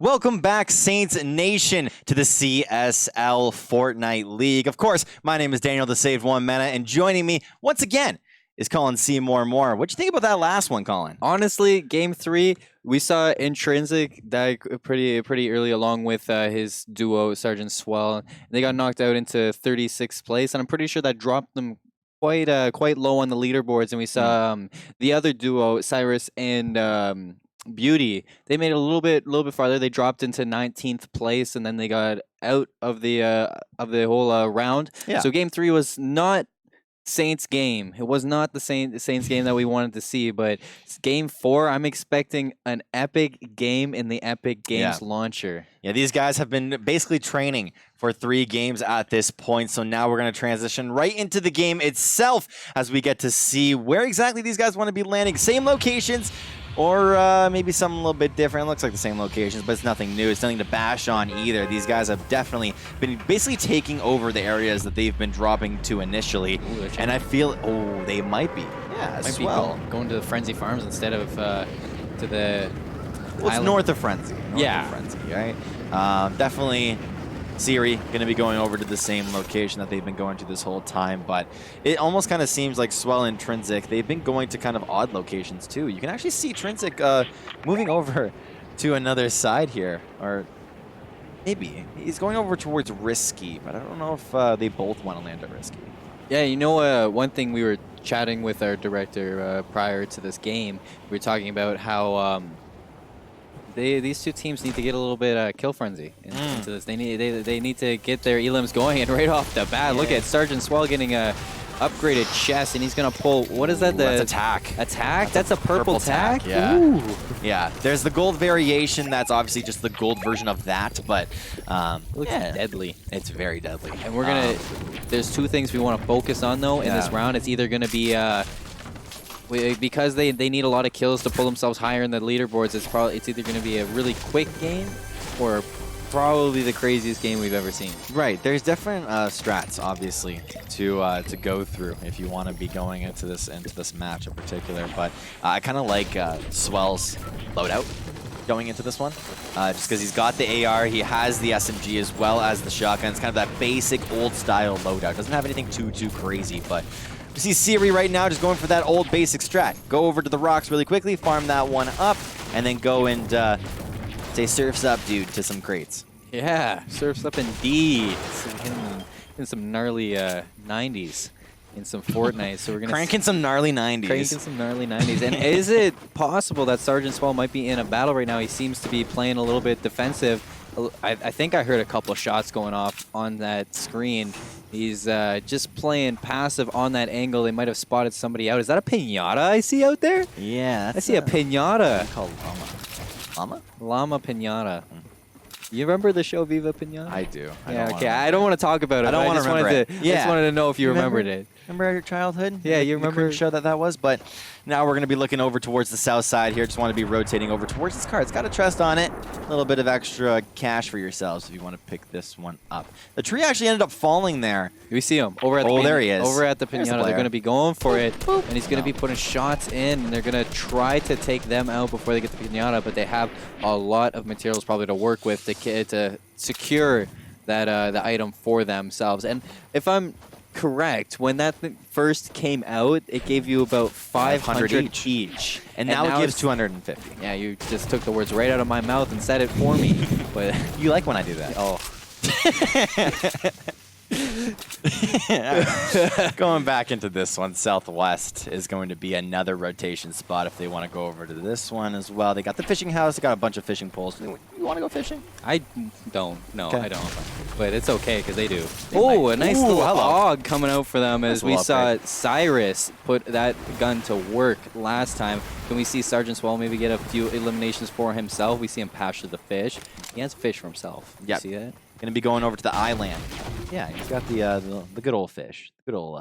Welcome back, Saints Nation, to the CSL Fortnite League. Of course, my name is Daniel, the Saved One Mana, and joining me once again is Colin C. More. What'd you think about that last one, Colin? Honestly, game 3, we saw 1ntrinsic die pretty early, along with his duo SGT.Swell. They got knocked out into 36th place, and I'm pretty sure that dropped them quite low on the leaderboards. And we saw the other duo, Ciri and Beauty, they made it a little bit farther. They dropped into 19th place, and then they got out of the whole round. Yeah. So game 3 was not Saints game. It was not the Saints game that we wanted to see, but game 4, I'm expecting an epic game in the Epic Games launcher. Yeah, these guys have been basically training for 3 games at this point, so now we're going to transition right into the game itself as we get to see where exactly these guys want to be landing. Same locations, or maybe something a little bit different. It looks like the same locations, but it's nothing new. It's nothing to bash on either. These guys have definitely been basically taking over the areas that they've been dropping to initially. Ooh, and I feel, they might be. Yeah, might be going to the Frenzy Farms instead of to the Well, it's north of Frenzy. Frenzy, Right? Definitely Ciri going to be going over to the same location that they've been going to this whole time, but it almost kind of seems like SGT and 1ntrinsic, they've been going to kind of odd locations too. You can actually see 1ntrinsic moving over to another side here, or maybe he's going over towards Risky, but I don't know if they both want to land at Risky. Yeah, you know, one thing we were chatting with our director prior to this game, we were talking about how these two teams need to get a little bit kill frenzy into this. They need to get their elims going, and right off the bat, look at SGT.Swell getting a upgraded chest, and he's gonna pull. What is that? That's attack. Attack? That's a purple tack. Yeah. Ooh. Yeah. There's the gold variation. That's obviously just the gold version of that, but it looks deadly. It's very deadly. And we're gonna. There's 2 things we want to focus on though in this round. It's either gonna be because they need a lot of kills to pull themselves higher in the leaderboards. It's either going to be a really quick game or probably the craziest game we've ever seen. Right. There's different strats, obviously, to go through if you want to be going into this match in particular. But I kind of like Swell's loadout going into this one, just because he's got the AR, he has the SMG as well as the shotgun. It's kind of that basic old style loadout. Doesn't have anything too crazy, but. You see Ciri right now just going for that old basic strat. Go over to the rocks really quickly, farm that one up, and then go and say surfs up, dude, to some crates. Yeah, surfs up indeed. In some gnarly 90s in some Fortnite. So we're gonna cranking some gnarly 90s. Cranking some gnarly 90s. And is it possible that SGT.Swell might be in a battle right now? He seems to be playing a little bit defensive. I think I heard a couple of shots going off on that screen. He's just playing passive on that angle. They might have spotted somebody out. Is that a pinata I see out there? Yeah. I see a pinata. It's called llama. Llama? Llama pinata. You remember the show Viva Pinata? I do. I don't want to talk about it. I don't want to remember it. I just wanted to know if you remembered it. Remember your childhood? Yeah, you remember the show that was. But now we're going to be looking over towards the south side here. Just want to be rotating over towards this car. It's got a chest on it. A little bit of extra cash for yourselves if you want to pick this one up. The tree actually ended up falling there. We see him over at the there he is. Over at the pinata. They're going to be going for it, and he's going to be putting shots in, and they're going to try to take them out before they get the pinata. But they have a lot of materials probably to work with to secure that the item for themselves. And if I'm correct, when that first came out, it gave you about 500 each. And now it gives 250. Yeah, you just took the words right out of my mouth and said it for me. But you like when I do that. Oh. Going back into this one, Southwest is going to be another rotation spot if they want to go over to this one as well. They got the fishing house. They got a bunch of fishing poles. You want to go fishing? I don't. No, okay. I don't. But it's okay because they do. A nice little hog coming out for them as we saw Cyrus put that gun to work last time. Can we see SGT.Swell maybe get a few eliminations for himself? We see him pasture the fish. He has fish for himself. Yeah. See that? Going to be going over to the island. Yeah, he's got the good old fish. The good old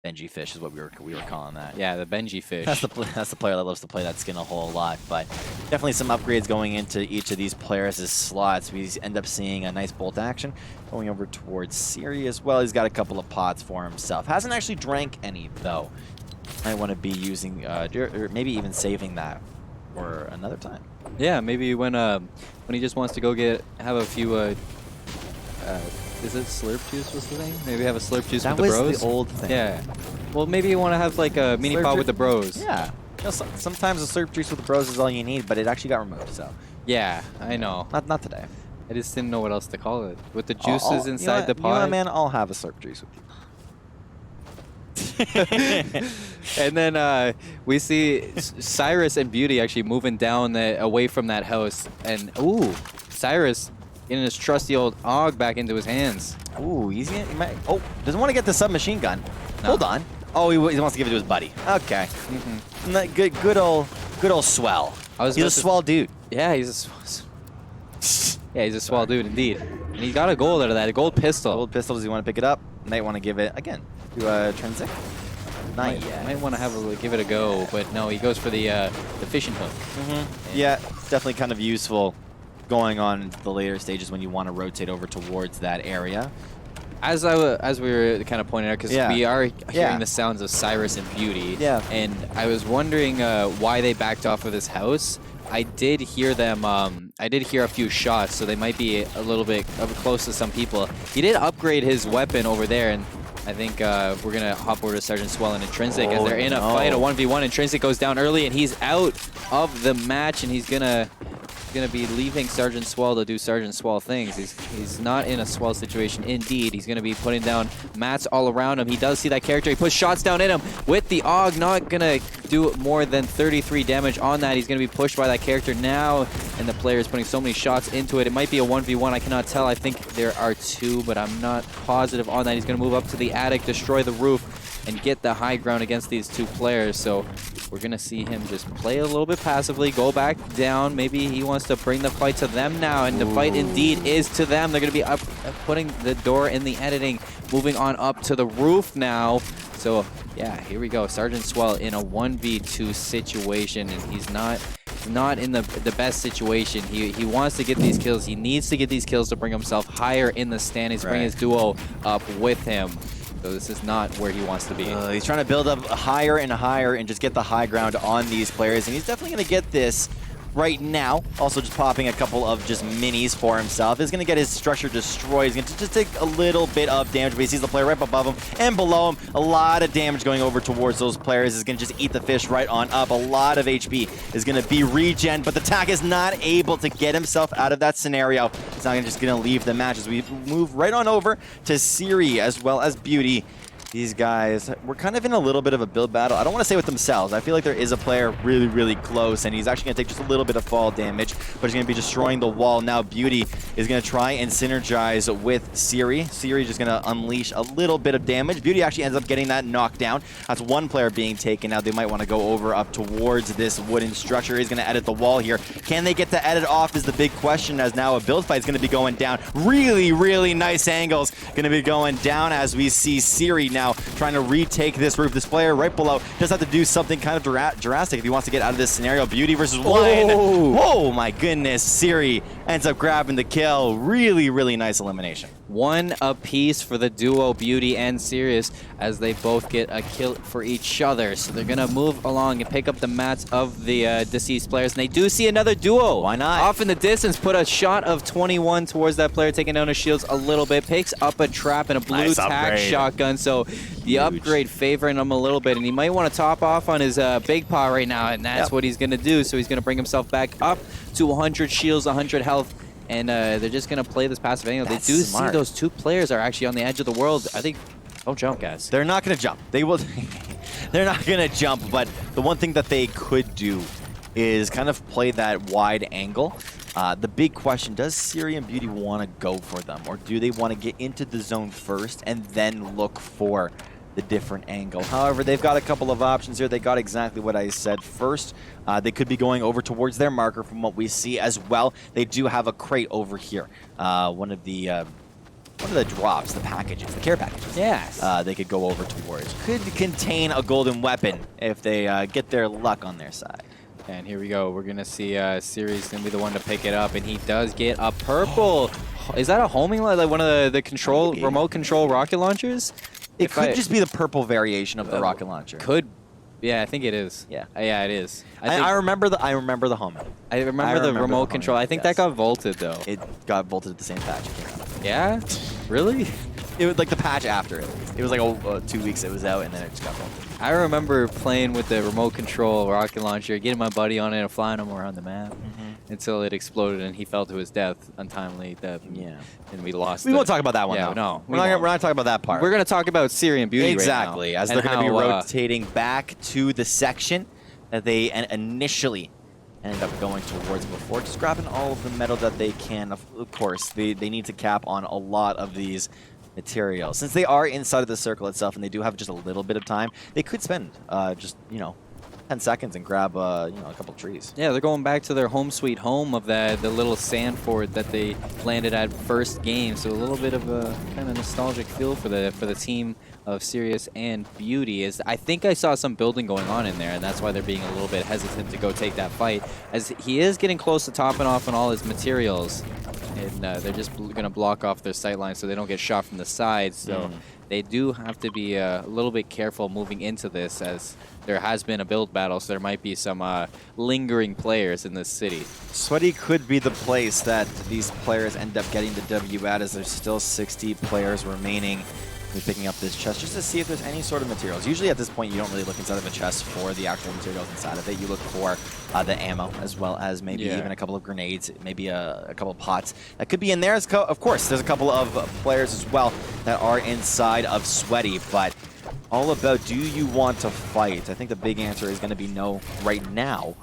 Benji fish is what we were calling that. Yeah, the Benji fish. That's the player that loves to play that skin a whole lot. But definitely some upgrades going into each of these players' slots. We end up seeing a nice bolt action going over towards Ciri as well. He's got a couple of pots for himself. Hasn't actually drank any though. Might want to be using or maybe even saving that for another time. Yeah, maybe when he just wants to go have a few is it slurp juice was the thing? Maybe have a slurp juice with the bros. That was the old thing. Yeah. Well, maybe you want to have like a mini pod with the bros. Yeah. You know, sometimes a slurp juice with the bros is all you need, but it actually got removed. So. Yeah, I know. Not today. I just didn't know what else to call it. With the juices inside the pod. You know what, man? I'll have a slurp juice with you. And then we see Cyrus and Beauty actually moving down away from that house. And, ooh, Cyrus getting his trusty old AUG back into his hands. Ooh, easy. Doesn't want to get the submachine gun. No. Hold on. Oh, he wants to give it to his buddy. Okay. Good old Swell. He's a swell dude. Yeah, he's a swell dude indeed. And he got a gold out of that, a gold pistol. Gold pistol, does he want to pick it up? Might want to give it, again, to 1ntrinsic. Not yet. Might want to give it a go, but no, he goes for the fishing hook. Yeah, definitely kind of useful going on into the later stages when you want to rotate over towards that area. As we were kind of pointing out, because we are hearing the sounds of Cyrus and Beauty. Yeah. And I was wondering why they backed off of this house. I did hear them. I did hear a few shots, so they might be a little bit close to some people. He did upgrade his weapon over there, and I think we're gonna hop over to SG.Swell and 1ntrinsic as they're in a fight. A 1v1. 1ntrinsic goes down early, and he's out of the match, and he's gonna be leaving SG.Swell to do SG.Swell things. He's not in a Swell situation indeed. He's gonna be putting down mats all around him. He does see that character. He puts shots down at him with the AUG, not gonna do more than 33 damage on that. He's gonna be pushed by that character now, and the player is putting so many shots into it. It might be a 1v1, I cannot tell. I think there are two, but I'm not positive on that. He's gonna move up to the attic, destroy the roof, and get the high ground against these two players. So we're going to see him just play a little bit passively, go back down. Maybe he wants to bring the fight to them now, and the fight indeed is to them. They're going to be up, putting the door in the editing, moving on up to the roof now. So yeah, here we go. SG.Swell in a 1v2 situation, and he's not in the best situation. He wants to get these kills. He needs to get these kills to bring himself higher in the standings, bring his duo up with him. So this is not where he wants to be. He's trying to build up higher and higher and just get the high ground on these players, and he's definitely going to get this right now. Also just popping a couple of just minis for himself. He's going to get his structure destroyed. He's going to just take a little bit of damage, but he sees the player right above him and below him. A lot of damage going over towards those players. He's going to just eat the fish right on up. A lot of HP is going to be regen, but the TAC is not able to get himself out of that scenario. He's not just going to leave the match as we move right on over to Ciri as well as Beauty. These guys, we're kind of in a little bit of a build battle. I don't want to say with themselves. I feel like there is a player really, really close, and he's actually going to take just a little bit of fall damage, but he's going to be destroying the wall. Now Beauty is going to try and synergize with Ciri. Ciri just going to unleash a little bit of damage. Beauty actually ends up getting that knocked down. That's one player being taken. Now they might want to go over up towards this wooden structure. He's going to edit the wall here. Can they get the edit off is the big question, as now a build fight is going to be going down. Really, really nice angles going to be going down as we see Ciri now trying to retake this roof. This player right below does have to do something kind of drastic if he wants to get out of this scenario. Beauty versus one. Whoa, my goodness. Ciri ends up grabbing the kill. Really, really nice elimination. One apiece for the duo Beauty and Sirius as they both get a kill for each other. So they're going to move along and pick up the mats of the deceased players. And they do see another duo. Why not? Off in the distance, put a shot of 21 towards that player, taking down his shields a little bit. Picks up a trap and a blue tack shotgun. So the upgrade favoring him a little bit. And he might want to top off on his big paw right now. And that's what he's going to do. So he's going to bring himself back up to 100 shields, 100 health. And they're just going to play this passive angle. They do see those two players are actually on the edge of the world. I think, don't jump, guys. They're not going to jump. They will. They're not going to jump, but the one thing that they could do is kind of play that wide angle. The big question, does Ciri and Beauty want to go for them? Or do they want to get into the zone first and then look for the different angle? However, they've got a couple of options here. They got exactly what I said first. They could be going over towards their marker from what we see as well. They do have a crate over here. One of the drops, the packages, the care packages. Yes. They could go over towards. Could contain a golden weapon if they get their luck on their side. And here we go. We're going to see Ciri's going to be the one to pick it up. And he does get a purple. Is that a homing, like one of the remote control rocket launchers? It could just be the purple variation of the rocket launcher. Could Yeah, I think it is. Yeah. Yeah, it is. I remember the home. I remember the remote control. I think that got vaulted though. It got vaulted at the same patch. Yeah? Really? It was like the patch after it. It was like 2 weeks it was out, and then it just got vaulted. I remember playing with the remote control rocket launcher, getting my buddy on it and flying him around the map until it exploded and he fell to his death, untimely death. And we lost. We won't talk about that one, yeah, though. No, we're not talking about that part. We're going to talk about Ciri and Beauty exactly, right now, as they're going to be rotating back to the section that they initially ended up going towards before, just grabbing all of the metal that they can. Of course, they need to cap on a lot of these materials. Since they are inside of the circle itself and they do have just a little bit of time, they could spend just, 10 seconds and grab, a couple trees. Yeah, they're going back to their home sweet home of the little sand fort that they landed at first game. So a little bit of a kind of nostalgic feel for the team of Sirius and Beauty. I think I saw some building going on in there, and that's why they're being a little bit hesitant to go take that fight, as he is getting close to topping off on all his materials, and they're just going to block off their sight line so they don't get shot from the side. So they do have to be a little bit careful moving into this, as there has been a build battle, so there might be some lingering players in this city. Sweaty could be the place that these players end up getting the W at, as there's still 60 players remaining. We're picking up this chest just to see if there's any sort of materials. Usually at this point, you don't really look inside of a chest for the actual materials inside of it. You look for the ammo, as well as maybe even a couple of grenades, maybe a couple of pots that could be in there. Of course, there's a couple of players as well that are inside of Sweaty, but all about, do you want to fight? I think the big answer is going to be no right now,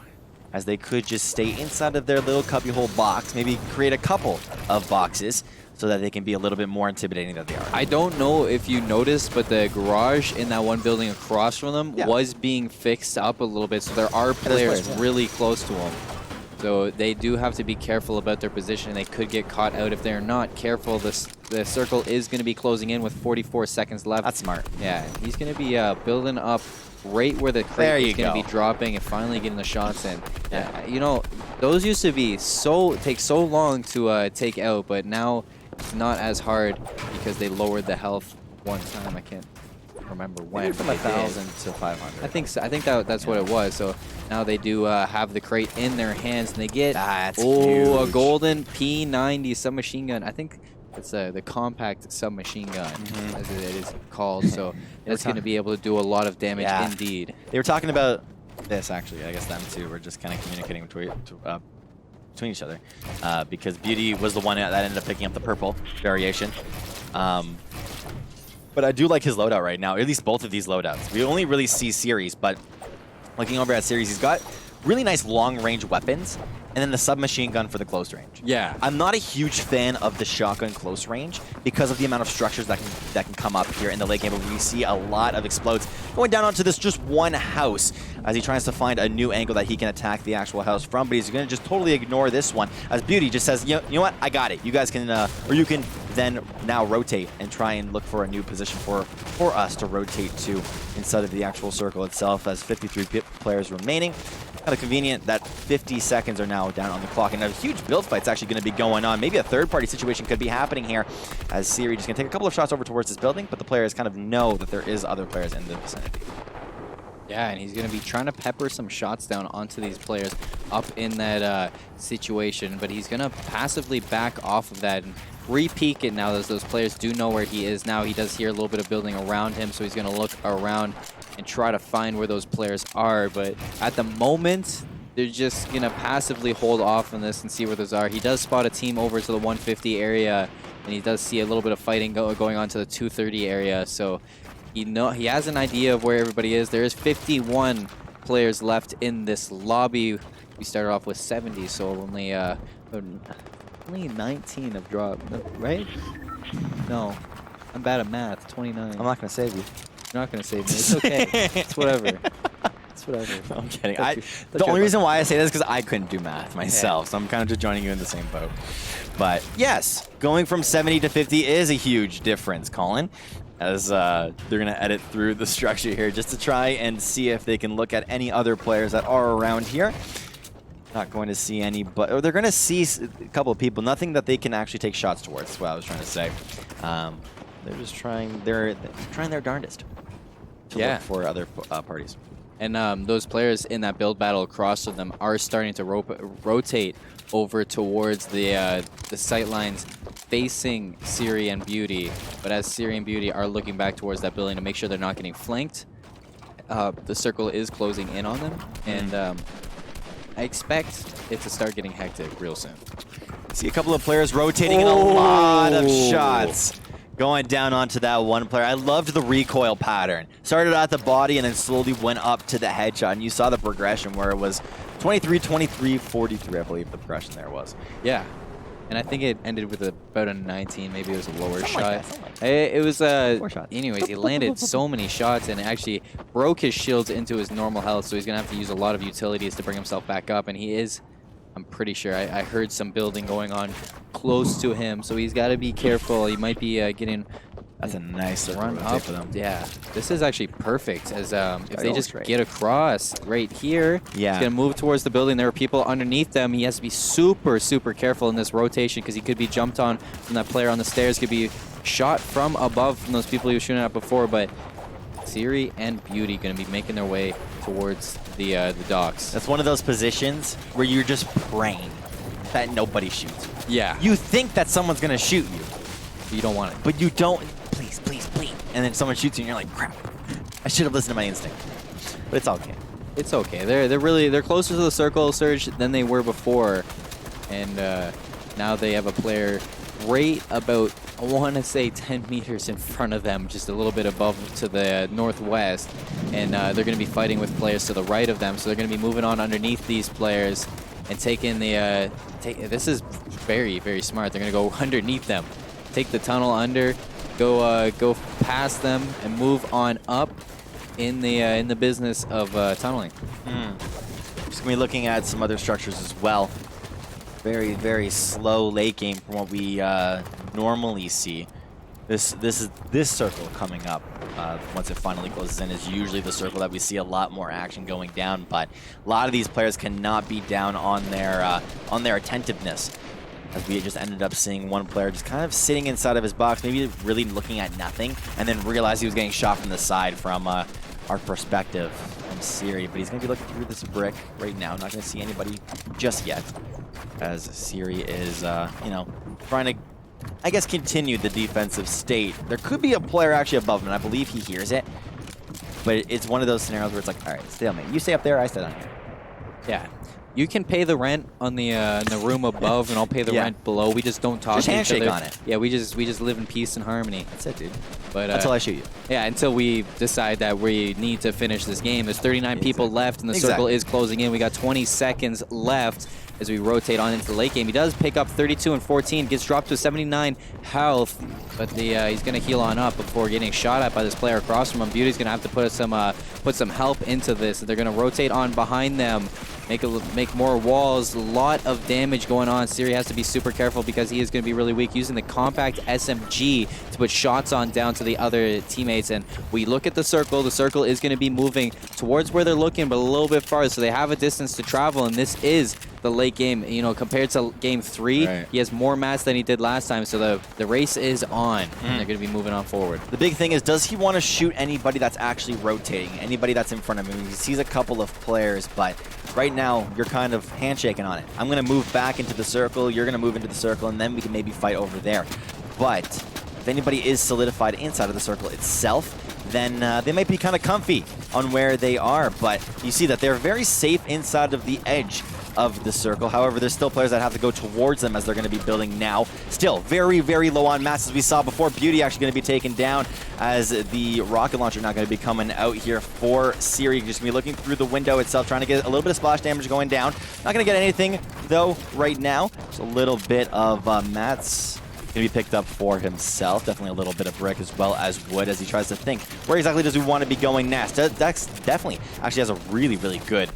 as they could just stay inside of their little cubbyhole box, maybe create a couple of boxes so that they can be a little bit more intimidating than they are. I don't know if you noticed, but the garage in that one building across from them was being fixed up a little bit, so there are players really close to them. So they do have to be careful about their position. They could get caught out if they're not careful. The circle is going to be closing in with 44 seconds left. That's smart. Yeah, he's going to be building up right where the crate is going to be dropping and finally getting the shots in. Those used to be take so long to take out, but now it's not as hard because they lowered the health one time. I can't remember when. Maybe from 1,000 to 500. I think so. I think that's what it was. So now they do have the crate in their hands, and they get huge. A golden P90 submachine gun. I think it's the compact submachine gun, as it is called. So it's going to be able to do a lot of damage indeed. They were talking about this, actually. I guess them two were just kind of communicating between each other, because Beauty was the one that ended up picking up the purple variation. But I do like his loadout right now, at least both of these loadouts. We only really see Ciri's, but looking over at Ciri's, he's got really nice long-range weapons, and then the submachine gun for the close range. Yeah. I'm not a huge fan of the shotgun close range because of the amount of structures that can come up here in the late game, but we see a lot of explodes going down onto this just one house as he tries to find a new angle that he can attack the actual house from, but he's going to just totally ignore this one as Beauty just says, you know what, I got it. You guys can, or you can then now rotate and try and look for a new position for us to rotate to inside of the actual circle itself, as 53 players remaining. Kind of convenient that 50 seconds are now down on the clock, and a huge build fight's actually going to be going on. Maybe a third-party situation could be happening here, as Ciri just going to take a couple of shots over towards this building, but the players kind of know that there is other players in the vicinity. Yeah, and he's going to be trying to pepper some shots down onto these players up in that situation, but he's going to passively back off of that and re-peek it now, as those players do know where he is now. He does hear a little bit of building around him, so he's going to look around and try to find where those players are. But at the moment, they're just going to passively hold off on this and see where those are. He does spot a team over to the 150 area, and he does see a little bit of fighting going on to the 230 area. So he has an idea of where everybody is. There is 51 players left in this lobby. We started off with 70, so only 19 have dropped, right? No, I'm bad at math. 29. I'm not going to save you. You're not going to save me. It's okay. It's whatever. It's whatever. I'm kidding. The only reason why I say this is because I couldn't do math myself, so I'm kind of just joining you in the same boat. But yes, going from 70 to 50 is a huge difference, Colin, as they're going to edit through the structure here just to try and see if they can look at any other players that are around here. Not going to see any, but they're going to see a couple of people. Nothing that they can actually take shots towards. That's what I was trying to say. They're just trying. They're trying their darndest to look for other parties. And those players in that build battle across from them are starting to rotate over towards the sight lines facing Ciri and Beauty. But as Ciri and Beauty are looking back towards that building to make sure they're not getting flanked, the circle is closing in on them. And I expect it to start getting hectic real soon. See a couple of players rotating in a lot of shots. Going down onto that one player. I loved the recoil pattern. Started at the body and then slowly went up to the headshot. And you saw the progression where it was 23, 23, 43, I believe the progression there was. Yeah. And I think it ended with about a 19. Maybe it was a lower Something shot. like that, something like that. It was, 4 shots. anyways, he landed so many shots and actually broke his shields into his normal health. So he's going to have to use a lot of utilities to bring himself back up. And he is, I'm pretty sure, I heard some building going on close to him. So he's got to be careful. He might be getting... That's a nice run up for them. Yeah, this is actually perfect as if they just right. get across right here. Yeah. He's going to move towards the building. There are people underneath them. He has to be super, super careful in this rotation because he could be jumped on from that player on the stairs, could be shot from above from those people he was shooting at before. But Ciri and Beauty going to be making their way towards the docks. That's one of those positions where you're just praying that nobody shoots. Yeah. You think that someone's going to shoot you. You don't want it. But you don't. Please, please, please. And then someone shoots you and you're like, crap. I should have listened to my instinct. But it's okay. It's okay. They're closer to the circle surge than they were before, and now they have a player right about, I want to say 10 meters in front of them, just a little bit above to the northwest, and they're going to be fighting with players to the right of them. So they're going to be moving on underneath these players and taking the. This is very, very smart. They're going to go underneath them, take the tunnel under. Go past them and move on up in the business of tunneling. Just gonna be looking at some other structures as well. Very, very slow late game from what we normally see. This circle coming up once it finally closes in is usually the circle that we see a lot more action going down. But a lot of these players cannot be down on their attentiveness. As we just ended up seeing one player just kind of sitting inside of his box, maybe really looking at nothing, and then realized he was getting shot from the side from our perspective from Ciri. But he's going to be looking through this brick right now. Not going to see anybody just yet, as Ciri is, trying to, I guess, continue the defensive state. There could be a player actually above him, and I believe he hears it. But it's one of those scenarios where it's like, all right, stalemate. You stay up there, I stay down here. Yeah. You can pay the rent on the in the room above, and I'll pay the rent below. We just don't talk just to each handshake other. on it. Yeah, we just live in peace and harmony. That's it, dude. But until I shoot you. Yeah, until we decide that we need to finish this game. There's 39 people left, and the circle is closing in. We got 20 seconds left as we rotate on into the late game. He does pick up 32 and 14, gets dropped to 79 health, but he's going to heal on up before getting shot at by this player across from him. Beauty's going to have to put some help into this. They're going to rotate on behind them, make more walls. A lot of damage going on. Ciri has to be super careful because he is going to be really weak, using the compact SMG to put shots on down to the other teammates. And we look at the circle. The circle is going to be moving towards where they're looking, but a little bit farther, so they have a distance to travel, and this is the late game. You know, compared to game 3, he has more mats than he did last time, so the race is on, and they're going to be moving on forward. The big thing is, does he want to shoot anybody that's actually rotating, anybody that's in front of him? He sees a couple of players, but right now you're kind of handshaking on it. I'm going to move back into the circle, you're going to move into the circle, and then we can maybe fight over there. But if anybody is solidified inside of the circle itself, then they might be kind of comfy on where they are. But you see that they're very safe inside of the edge of the circle. However, there's still players that have to go towards them as they're going to be building now. Still very, very low on mats, as we saw before. Beauty actually going to be taken down as the rocket launcher not going to be coming out here for Ciri. Just going to be looking through the window itself, trying to get a little bit of splash damage going down. Not going to get anything, though, right now. Just a little bit of mats going to be picked up for himself. Definitely a little bit of brick as well as wood as he tries to think, where exactly does he want to be going next? Dex definitely actually has a really, really good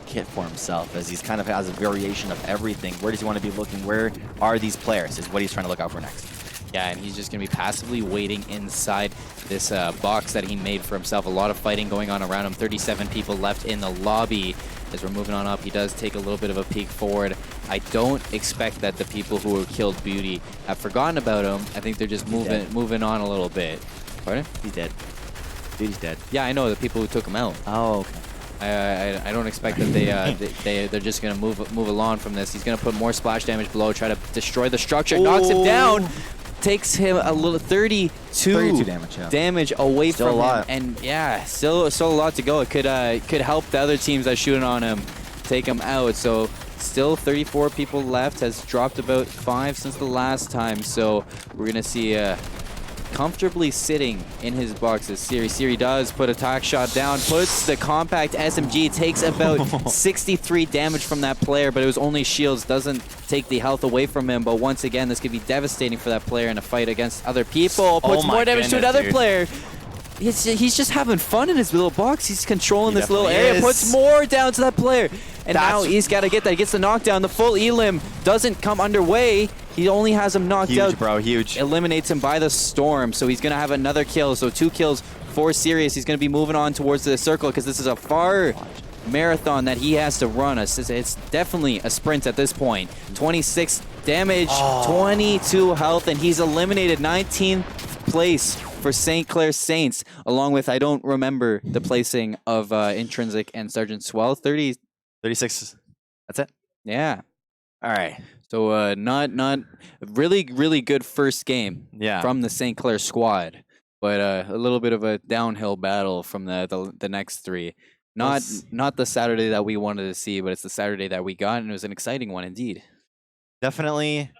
kit for himself, as he's kind of has a variation of everything. Where does he want to be looking? Where are these players is what he's trying to look out for next. Yeah, and he's just going to be passively waiting inside this box that he made for himself. A lot of fighting going on around him. 37 people left in the lobby. As we're moving on up, he does take a little bit of a peek forward. I don't expect that the people who killed Beauty have forgotten about him. I think they're just moving on a little bit. Pardon? He's dead. Dude, he's dead. Yeah, I know the people who took him out. Oh, okay. I don't expect that they're just gonna move along from this. He's gonna put more splash damage below, try to destroy the structure, knocks him down, takes him a little 32 damage, yeah. damage away Still from a lot. him, and yeah, still a lot to go. It could help the other teams that shooting on him take him out. So still 34 people left. Has dropped about 5 since the last time. So we're gonna see comfortably sitting in his boxes. Ciri does put a attack shot down, puts the compact SMG, takes about 63 damage from that player, but it was only shields, doesn't take the health away from him. But once again, this could be devastating for that player in a fight against other people. Puts more damage to another player. He's just having fun in his little box. He's controlling this little area, puts more down to that player. And now he's got to get that. He gets the knockdown. The full elim doesn't come underway. He only has him knocked out. Huge, bro, huge. Eliminates him by the storm. So he's going to have another kill. So 2 kills for Sirius. He's going to be moving on towards the circle because this is a far marathon that he has to run. It's definitely a sprint at this point. 26 damage, 22 health, and he's eliminated 19th place for St. Clair Saints, along with, I don't remember the placing of 1ntrinsic and SGT.Swell. 36. That's it? Yeah. All right. So not really good first game from the St. Clair squad, but a little bit of a downhill battle from the next 3. Not the Saturday that we wanted to see, but it's the Saturday that we got, and it was an exciting one indeed. Definitely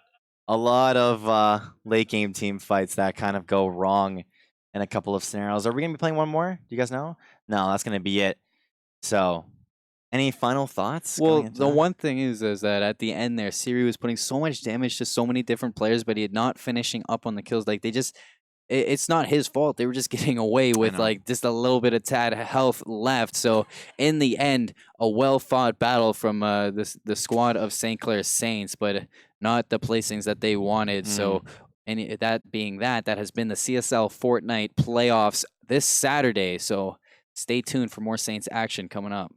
a lot of late game team fights that kind of go wrong in a couple of scenarios. Are we going to be playing one more? Do you guys know? No, that's going to be it. So, any final thoughts? Well, the one thing is that at the end there, Ciri was putting so much damage to so many different players, but he had not finishing up on the kills. Like, they just... It's not his fault. They were just getting away with like just a little bit of tad health left. So in the end, a well-fought battle from the squad of St. Clair Saints, but not the placings that they wanted. So that being that has been the CSL Fortnite playoffs this Saturday. So stay tuned for more Saints action coming up.